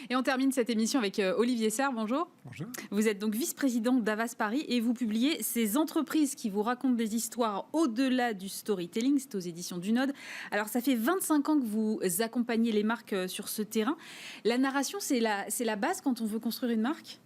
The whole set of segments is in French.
Et on termine cette émission avec Olivier Serre, bonjour. Bonjour. Vous êtes donc vice-président d'Havas Paris et vous publiez ces entreprises qui vous racontent des histoires au-delà du storytelling, c'est aux éditions du Node. Alors ça fait 25 ans que vous accompagnez les marques sur ce terrain. La narration, c'est la base quand on veut construire une marque ?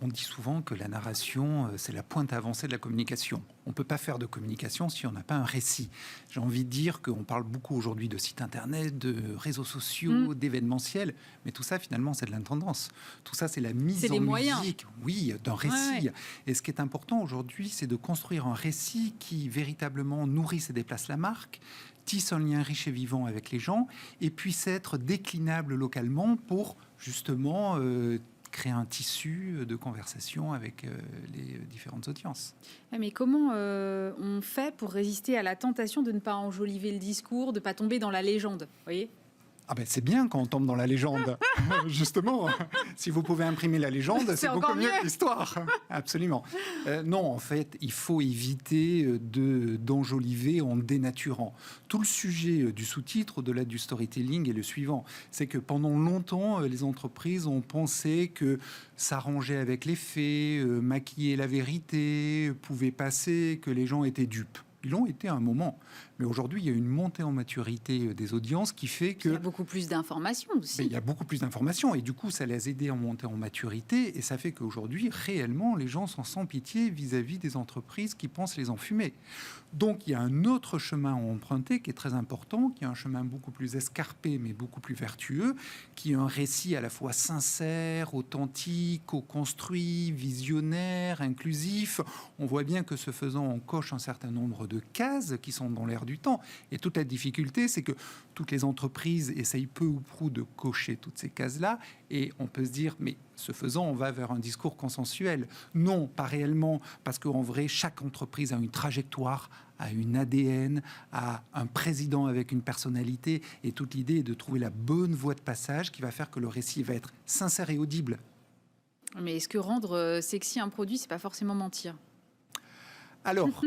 On dit souvent que la narration, c'est la pointe avancée de la communication. On ne peut pas faire de communication si on n'a pas un récit. J'ai envie de dire qu'on parle beaucoup aujourd'hui de sites internet, de réseaux sociaux, d'événementiels, mais tout ça, finalement, c'est de l'intendance. Tout ça, c'est la mise en musique, oui, d'un récit. Ouais. Et ce qui est important aujourd'hui, c'est de construire un récit qui véritablement nourrisse et déplace la marque, tisse un lien riche et vivant avec les gens, et puisse être déclinable localement pour, justement, créer un tissu de conversation avec les différentes audiences. Mais comment on fait pour résister à la tentation de ne pas enjoliver le discours, de ne pas tomber dans la légende, vous voyez ? C'est bien quand on tombe dans la légende, justement. Si vous pouvez imprimer la légende, c'est beaucoup mieux que l'histoire. Absolument. Non, en fait, il faut éviter d'enjoliver en dénaturant. Tout le sujet du sous-titre, au-delà du storytelling, est le suivant. C'est que pendant longtemps, les entreprises ont pensé que s'arranger avec les faits, maquiller la vérité, pouvait passer, que les gens étaient dupes. Ils l'ont été à un moment. Mais aujourd'hui, il y a une montée en maturité des audiences qui fait que... Il y a beaucoup plus d'informations aussi. Il y a beaucoup plus d'informations. Et du coup, ça les a aidés à monter en maturité. Et ça fait qu'aujourd'hui, réellement, les gens sont sans pitié vis-à-vis des entreprises qui pensent les enfumer. Donc, il y a un autre chemin à emprunter qui est très important, qui est un chemin beaucoup plus escarpé, mais beaucoup plus vertueux, qui est un récit à la fois sincère, authentique, co-construit, visionnaire, inclusif. On voit bien que ce faisant, on coche un certain nombre de cases qui sont dans l'air du temps. Et toute la difficulté, c'est que toutes les entreprises essayent peu ou prou de cocher toutes ces cases-là. Et on peut se dire, mais ce faisant, on va vers un discours consensuel. Non, pas réellement, parce qu'en vrai, chaque entreprise a une trajectoire, a une ADN, a un président avec une personnalité. Et toute l'idée est de trouver la bonne voie de passage qui va faire que le récit va être sincère et audible. Mais est-ce que rendre sexy un produit, c'est pas forcément mentir ? Alors...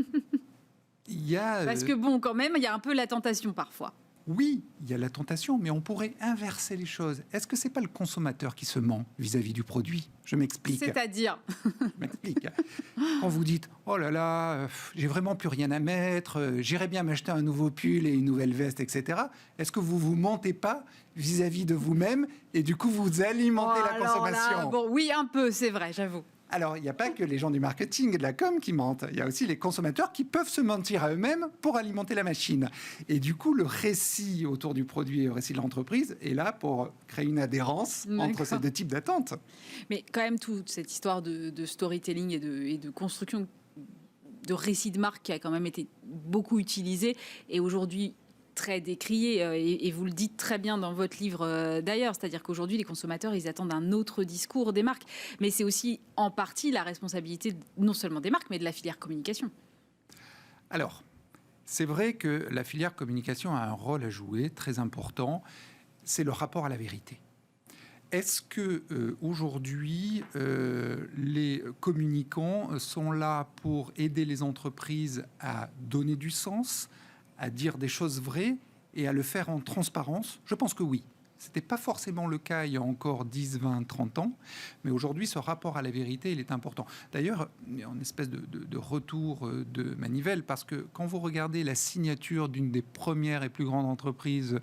Parce que quand même, il y a un peu la tentation parfois. Oui, il y a la tentation, mais on pourrait inverser les choses. Est-ce que c'est pas le consommateur qui se ment vis-à-vis du produit ? Je m'explique. C'est-à-dire ? Je m'explique. Quand vous dites « Oh là là, j'ai vraiment plus rien à mettre, j'irais bien m'acheter un nouveau pull et une nouvelle veste, etc. » Est-ce que vous vous mentez pas vis-à-vis de vous-même et du coup vous alimentez la consommation ? Oui, un peu, c'est vrai, j'avoue. Alors, il n'y a pas que les gens du marketing et de la com qui mentent. Il y a aussi les consommateurs qui peuvent se mentir à eux-mêmes pour alimenter la machine. Et du coup, le récit autour du produit et le récit de l'entreprise est là pour créer une adhérence entre ces deux types d'attentes. Mais quand même, toute cette histoire de storytelling et de construction de récits de marque qui a quand même été beaucoup utilisée et aujourd'hui très décrié, et vous le dites très bien dans votre livre d'ailleurs, c'est-à-dire qu'aujourd'hui les consommateurs ils attendent un autre discours des marques, mais c'est aussi en partie la responsabilité non seulement des marques mais de la filière communication. Alors, c'est vrai que la filière communication a un rôle à jouer très important, c'est le rapport à la vérité. Est-ce que aujourd'hui les communicants sont là pour aider les entreprises à donner du sens, à dire des choses vraies et à le faire en transparence ? Je pense que oui. Ce n'était pas forcément le cas il y a encore 10, 20, 30 ans, mais aujourd'hui, ce rapport à la vérité, il est important. D'ailleurs, il y a une espèce de retour de manivelle, parce que quand vous regardez la signature d'une des premières et plus grandes entreprises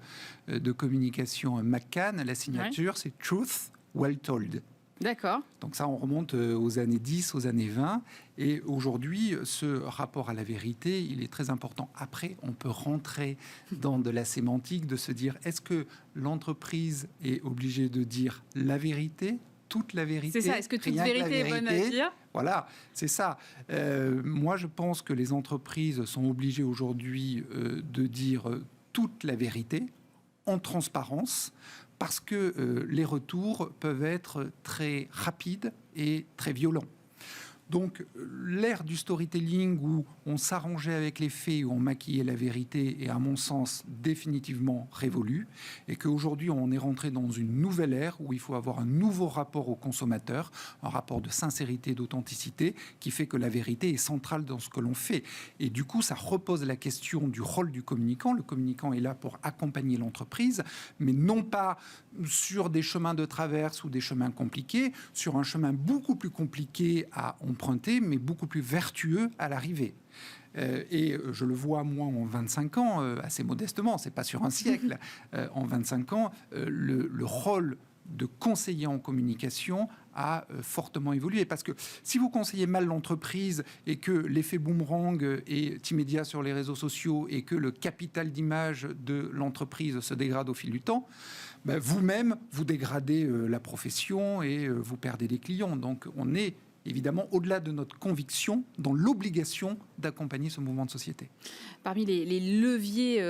de communication, McCann, la signature, c'est « Truth Well Told ». D'accord. Donc ça, on remonte aux années 10, aux années 20. Et aujourd'hui, ce rapport à la vérité, il est très important. Après, on peut rentrer dans de la sémantique, de se dire, est-ce que l'entreprise est obligée de dire la vérité, toute la vérité ? C'est ça, est-ce que toute vérité est bonne à dire ? Voilà, c'est ça. Moi, je pense que les entreprises sont obligées aujourd'hui de dire toute la vérité, en transparence, parce que les retours peuvent être très rapides et très violents. Donc, l'ère du storytelling où on s'arrangeait avec les faits, où on maquillait la vérité, est à mon sens définitivement révolue, et qu'aujourd'hui on est rentré dans une nouvelle ère où il faut avoir un nouveau rapport au consommateur, un rapport de sincérité, d'authenticité, qui fait que la vérité est centrale dans ce que l'on fait. Et du coup, ça repose la question du rôle du communicant. Le communicant est là pour accompagner l'entreprise, mais non pas sur des chemins de traverse ou des chemins compliqués, sur un chemin beaucoup plus compliqué à emprunter, mais beaucoup plus vertueux à l'arrivée. Et je le vois, moi, en 25 ans, assez modestement, c'est pas sur un siècle, en 25 ans, le rôle de conseiller en communication a fortement évolué. Parce que si vous conseillez mal l'entreprise et que l'effet boomerang est immédiat sur les réseaux sociaux et que le capital d'image de l'entreprise se dégrade au fil du temps, ben vous-même, vous dégradez la profession et vous perdez des clients. Donc on est évidemment au-delà de notre conviction dans l'obligation d'accompagner ce mouvement de société. Parmi les leviers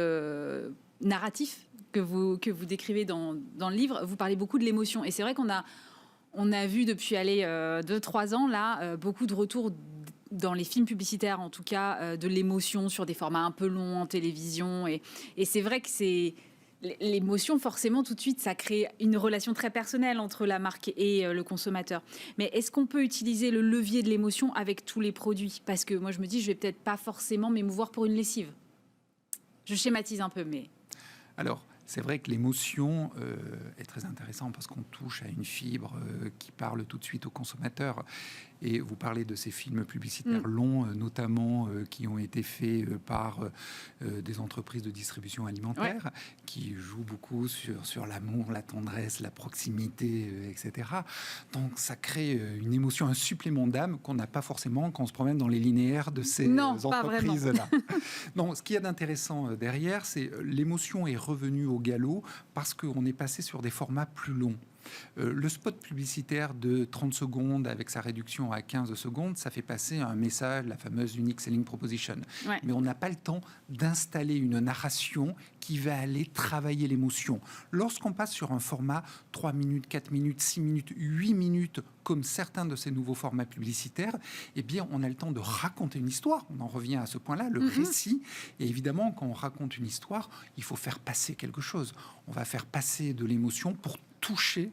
narratifs que vous décrivez dans le livre, vous parlez beaucoup de l'émotion. Et c'est vrai qu'on a vu depuis 2-3 ans là, beaucoup de retours dans les films publicitaires, en tout cas, de l'émotion sur des formats un peu longs en télévision. Et c'est vrai que c'est... L'émotion, forcément, tout de suite, ça crée une relation très personnelle entre la marque et le consommateur. Mais est-ce qu'on peut utiliser le levier de l'émotion avec tous les produits ? Parce que moi, je me dis, je vais peut-être pas forcément m'émouvoir pour une lessive. Je schématise un peu, mais... Alors, c'est vrai que l'émotion est très intéressante parce qu'on touche à une fibre qui parle tout de suite au consommateur. Et vous parlez de ces films publicitaires longs, notamment qui ont été faits par des entreprises de distribution alimentaire, qui jouent beaucoup sur l'amour, la tendresse, la proximité, etc. Donc ça crée une émotion, un supplément d'âme qu'on n'a pas forcément quand on se promène dans les linéaires de ces entreprises-là. Non, ce qu'il y a d'intéressant derrière, c'est l'émotion est revenue au galop parce qu'on est passé sur des formats plus longs. Le spot publicitaire de 30 secondes avec sa réduction à 15 secondes, ça fait passer un message, la fameuse Unique Selling Proposition. Ouais. Mais on n'a pas le temps d'installer une narration qui va aller travailler l'émotion. Lorsqu'on passe sur un format 3 minutes, 4 minutes, 6 minutes, 8 minutes, comme certains de ces nouveaux formats publicitaires, eh bien, on a le temps de raconter une histoire. On en revient à ce point-là, le récit. Et évidemment, quand on raconte une histoire, il faut faire passer quelque chose. On va faire passer de l'émotion pour toucher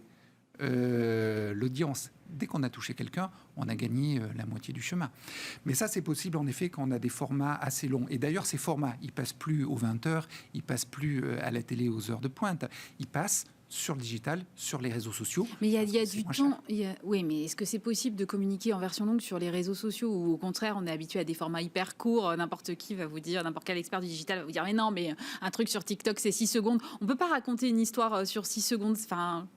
l'audience. Dès qu'on a touché quelqu'un, on a gagné la moitié du chemin. Mais ça, c'est possible en effet quand on a des formats assez longs. Et d'ailleurs, ces formats, ils passent plus aux 20h, ils passent plus à la télé aux heures de pointe. Ils passent sur le digital, sur les réseaux sociaux. Mais il y a du temps. Oui, mais est-ce que c'est possible de communiquer en version longue sur les réseaux sociaux ou au contraire, on est habitué à des formats hyper courts? N'importe qui va vous dire, n'importe quel expert du digital va vous dire, mais non, mais un truc sur TikTok, c'est 6 secondes. On ne peut pas raconter une histoire sur 6 secondes. Enfin...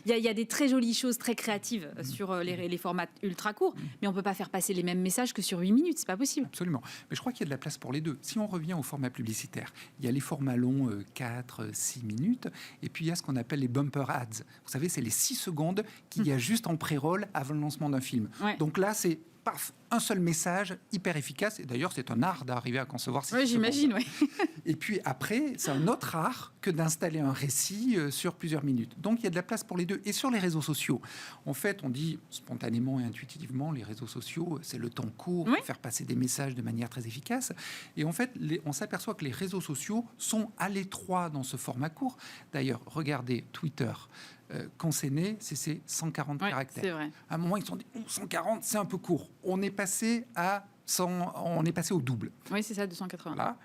Il y a des très jolies choses très créatives sur les formats ultra courts, mais on ne peut pas faire passer les mêmes messages que sur 8 minutes, c'est pas possible. Absolument. Mais je crois qu'il y a de la place pour les deux. Si on revient au format publicitaire, il y a les formats longs 4-6 minutes, et puis il y a ce qu'on appelle les bumper ads. Vous savez, c'est les 6 secondes qu'il y a juste en pré-roll avant le lancement d'un film. Ouais. Donc là, c'est paf, un seul message hyper efficace. Et d'ailleurs, c'est un art d'arriver à concevoir ces j'imagine, oui. Et puis après, c'est un autre art que d'installer un récit sur plusieurs minutes. Donc, il y a de la place pour les deux. Et sur les réseaux sociaux, en fait, on dit spontanément et intuitivement, les réseaux sociaux, c'est le temps court pour faire passer des messages de manière très efficace. Et en fait, on s'aperçoit que les réseaux sociaux sont à l'étroit dans ce format court. D'ailleurs, regardez Twitter. Quand c'est né, c'est 140 caractères. C'est vrai. À un moment, ils se sont dit 140, c'est un peu court. On est passé au double. Oui, c'est ça, 280. Voilà.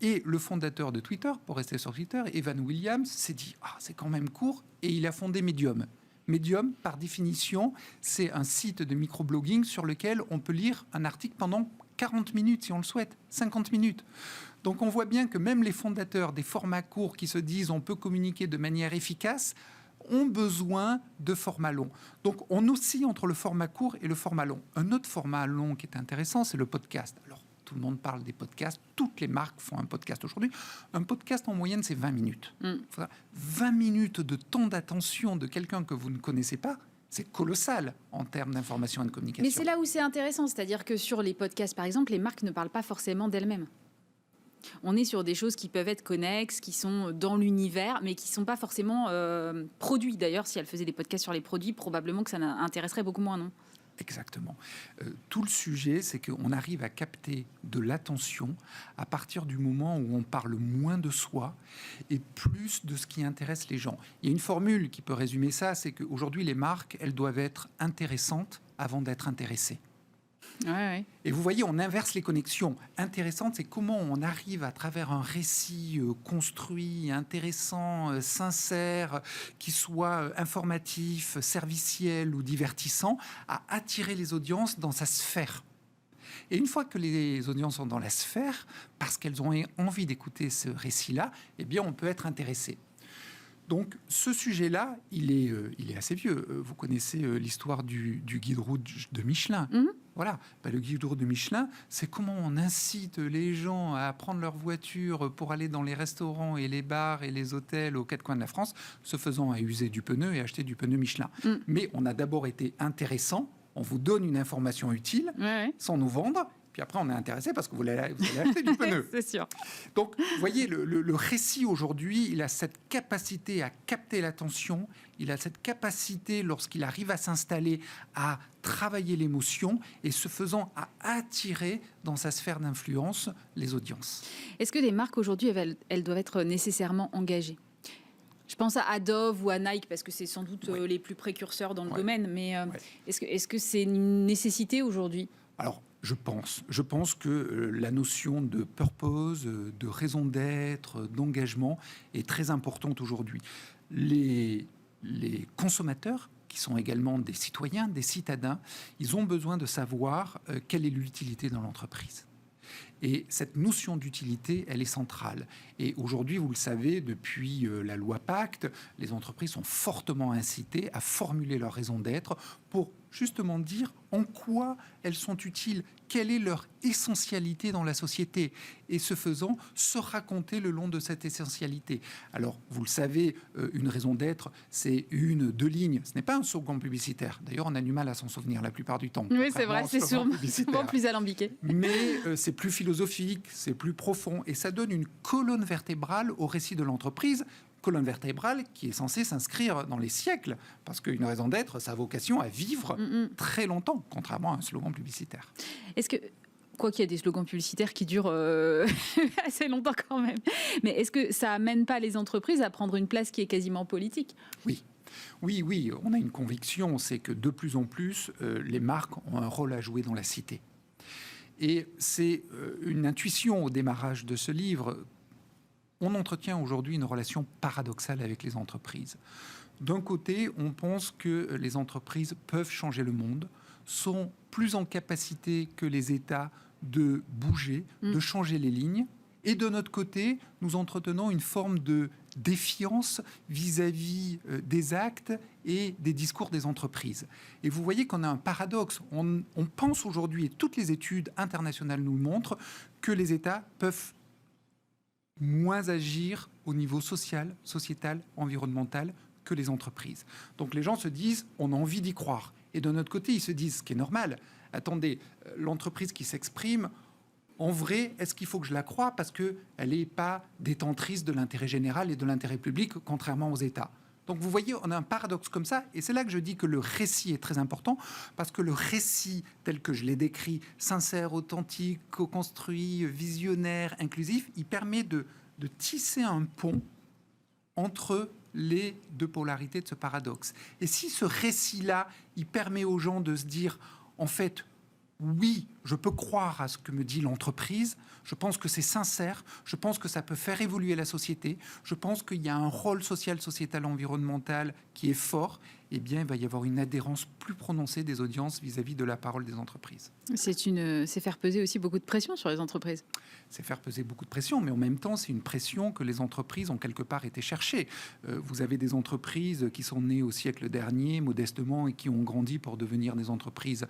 Et le fondateur de Twitter, pour rester sur Twitter, Evan Williams, s'est dit c'est quand même court, et il a fondé Medium. Medium, par définition, c'est un site de microblogging sur lequel on peut lire un article pendant 40 minutes, si on le souhaite, 50 minutes. Donc on voit bien que même les fondateurs des formats courts qui se disent on peut communiquer de manière efficace ont besoin de formats longs. Donc on oscille entre le format court et le format long. Un autre format long qui est intéressant, c'est le podcast. Alors tout le monde parle des podcasts, toutes les marques font un podcast aujourd'hui. Un podcast en moyenne, c'est 20 minutes. 20 minutes de temps d'attention de quelqu'un que vous ne connaissez pas, c'est colossal en termes d'information et de communication. Mais c'est là où c'est intéressant, c'est-à-dire que sur les podcasts, par exemple, les marques ne parlent pas forcément d'elles-mêmes. On est sur des choses qui peuvent être connexes, qui sont dans l'univers, mais qui ne sont pas forcément produits. D'ailleurs, si elles faisaient des podcasts sur les produits, probablement que ça intéresserait beaucoup moins, non ? Exactement. Tout le sujet, c'est qu'on arrive à capter de l'attention à partir du moment où on parle moins de soi et plus de ce qui intéresse les gens. Il y a une formule qui peut résumer ça, c'est qu'aujourd'hui, les marques, elles doivent être intéressantes avant d'être intéressées. Ouais. Et vous voyez, on inverse les connexions. Intéressante, c'est comment on arrive à travers un récit construit, intéressant, sincère, qui soit informatif, serviciel ou divertissant, à attirer les audiences dans sa sphère. Et une fois que les audiences sont dans la sphère, parce qu'elles ont envie d'écouter ce récit-là, eh bien, on peut être intéressé. Donc, ce sujet-là, il est assez vieux. Vous connaissez l'histoire du guide route de Michelin. Voilà, le guide route de Michelin, c'est comment on incite les gens à prendre leur voiture pour aller dans les restaurants et les bars et les hôtels aux quatre coins de la France, se faisant à user du pneu et acheter du pneu Michelin. Mais on a d'abord été intéressant, on vous donne une information utile, sans nous vendre. Puis après, on est intéressé parce que vous allez acheter du pneu. C'est sûr. Donc, vous voyez, le récit aujourd'hui, il a cette capacité à capter l'attention, il a cette capacité, lorsqu'il arrive à s'installer, à travailler l'émotion et ce faisant à attirer dans sa sphère d'influence les audiences. Est-ce que les marques aujourd'hui, elles doivent être nécessairement engagées ? Je pense à Dove ou à Nike parce que c'est sans doute les plus précurseurs dans le domaine, mais est-ce que c'est une nécessité aujourd'hui ? Alors, je pense que la notion de purpose, de raison d'être, d'engagement est très importante aujourd'hui. Les consommateurs, qui sont également des citoyens, des citadins, ils ont besoin de savoir quelle est l'utilité dans l'entreprise. Et cette notion d'utilité, elle est centrale. Et aujourd'hui, vous le savez, depuis la loi Pacte, les entreprises sont fortement incitées à formuler leur raison d'être pour justement dire en quoi elles sont utiles, quelle est leur essentialité dans la société, et ce faisant, se raconter le long de cette essentialité. Alors, vous le savez, une raison d'être, c'est 2 lignes. Ce n'est pas un slogan publicitaire. D'ailleurs, on a du mal à s'en souvenir la plupart du temps. Oui, c'est vrai, c'est souvent plus alambiqué. Mais c'est plus philosophique, c'est plus profond, et ça donne une colonne vertébrale au récit de l'entreprise, colonne vertébrale qui est censée s'inscrire dans les siècles, parce qu'une raison d'être, ça a vocation à vivre très longtemps, contrairement à un slogan publicitaire. Est-ce que, quoi qu'il y ait des slogans publicitaires qui durent assez longtemps quand même, mais est-ce que ça amène pas les entreprises à prendre une place qui est quasiment politique ? Oui, on a une conviction, c'est que de plus en plus, les marques ont un rôle à jouer dans la cité. Et c'est une intuition au démarrage de ce livre. On entretient aujourd'hui une relation paradoxale avec les entreprises. D'un côté, on pense que les entreprises peuvent changer le monde, sont plus en capacité que les États de bouger, de changer les lignes. Et de notre côté, nous entretenons une forme de défiance vis-à-vis des actes et des discours des entreprises. Et vous voyez qu'on a un paradoxe. On pense aujourd'hui, et toutes les études internationales nous le montrent, que les États peuvent moins agir au niveau social, sociétal, environnemental que les entreprises. Donc les gens se disent, on a envie d'y croire. Et de notre côté, ils se disent, ce qui est normal, attendez, l'entreprise qui s'exprime, en vrai, est-ce qu'il faut que je la croie parce qu'elle n'est pas détentrice de l'intérêt général et de l'intérêt public, contrairement aux États. Donc vous voyez, on a un paradoxe comme ça, et c'est là que je dis que le récit est très important, parce que le récit, tel que je l'ai décrit, sincère, authentique, co-construit, visionnaire, inclusif, il permet de tisser un pont entre les 2 polarités de ce paradoxe. Et si ce récit-là, il permet aux gens de se dire, en fait, oui, je peux croire à ce que me dit l'entreprise, je pense que c'est sincère, je pense que ça peut faire évoluer la société, je pense qu'il y a un rôle social, sociétal, environnemental qui est fort, eh bien, il va y avoir une adhérence plus prononcée des audiences vis-à-vis de la parole des entreprises. C'est faire peser aussi beaucoup de pression sur les entreprises. C'est faire peser beaucoup de pression, mais en même temps, c'est une pression que les entreprises ont quelque part été chercher. Vous avez des entreprises qui sont nées au siècle dernier, modestement, et qui ont grandi pour devenir des entreprises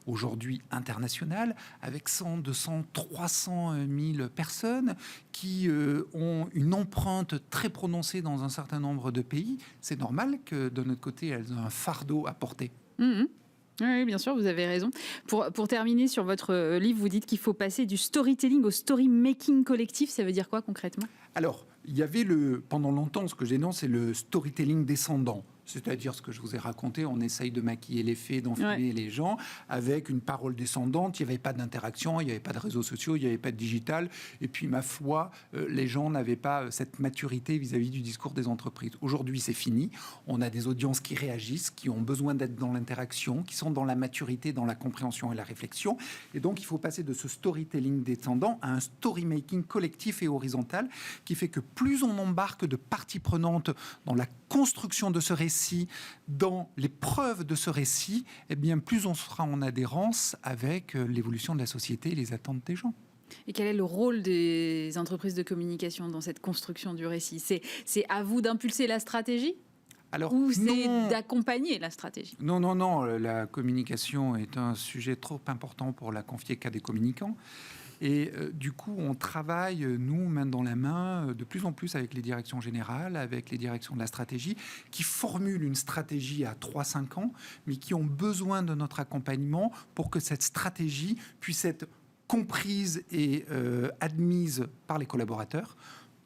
aujourd'hui internationales, avec 100, 200, 300 000 personnes qui ont une empreinte très prononcée dans un certain nombre de pays. C'est normal que, de notre côté, elles ont un fardeau à porter. Oui, bien sûr, vous avez raison. Pour terminer sur votre livre, vous dites qu'il faut passer du storytelling au story-making collectif. Ça veut dire quoi concrètement ? Alors, il y avait pendant longtemps, ce que j'énonce, c'est le storytelling descendant. C'est-à-dire ce que je vous ai raconté, on essaye de maquiller les faits, d'enfumer les gens avec une parole descendante. Il n'y avait pas d'interaction, il n'y avait pas de réseaux sociaux, il n'y avait pas de digital. Et puis, ma foi, les gens n'avaient pas cette maturité vis-à-vis du discours des entreprises. Aujourd'hui, c'est fini. On a des audiences qui réagissent, qui ont besoin d'être dans l'interaction, qui sont dans la maturité, dans la compréhension et la réflexion. Et donc, il faut passer de ce storytelling descendant à un story-making collectif et horizontal qui fait que plus on embarque de parties prenantes dans la construction de ce récit, dans les preuves de ce récit, eh bien, plus on sera en adhérence avec l'évolution de la société et les attentes des gens. Et quel est le rôle des entreprises de communication dans cette construction du récit ? C'est à vous d'impulser la stratégie ? Alors, ou c'est non, d'accompagner la stratégie ? non, la communication est un sujet trop important pour la confier qu'à des communicants. Et du coup, on travaille, nous, main dans la main, de plus en plus avec les directions générales, avec les directions de la stratégie, qui formulent une stratégie à 3-5 ans, mais qui ont besoin de notre accompagnement pour que cette stratégie puisse être comprise et admise par les collaborateurs,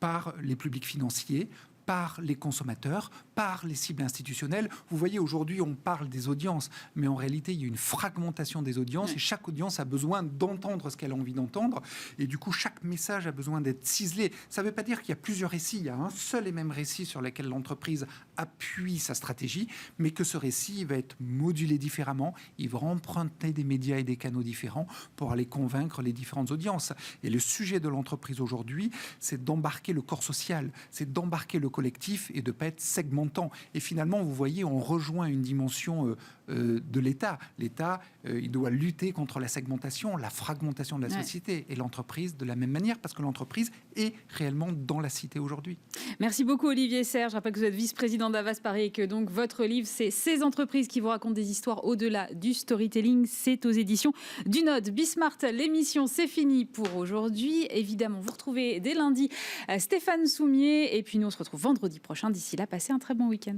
par les publics financiers, par les consommateurs, par les cibles institutionnelles. Vous voyez, aujourd'hui, on parle des audiences, mais en réalité, il y a une fragmentation des audiences et chaque audience a besoin d'entendre ce qu'elle a envie d'entendre. Et du coup, chaque message a besoin d'être ciselé. Ça ne veut pas dire qu'il y a plusieurs récits. Il y a un seul et même récit sur lequel l'entreprise appuie sa stratégie, mais que ce récit va être modulé différemment. Il va emprunter des médias et des canaux différents pour aller convaincre les différentes audiences. Et le sujet de l'entreprise aujourd'hui, c'est d'embarquer le corps social, c'est d'embarquer le collectif et de ne pas être segmentant. Et finalement, vous voyez, on rejoint une dimension de l'État. L'État, il doit lutter contre la segmentation, la fragmentation de la société. Et l'entreprise, de la même manière, parce que l'entreprise est réellement dans la cité aujourd'hui. Merci beaucoup, Olivier Serre. Je rappelle que vous êtes vice-président d'Avas Paris et que donc votre livre, c'est Ces entreprises qui vous racontent des histoires au-delà du storytelling. C'est aux éditions du Node. Bismart, l'émission, c'est fini pour aujourd'hui. Évidemment, vous retrouvez dès lundi Stéphane Soumier. Et puis nous, on se retrouve vendredi prochain. D'ici là, passez un très bon week-end.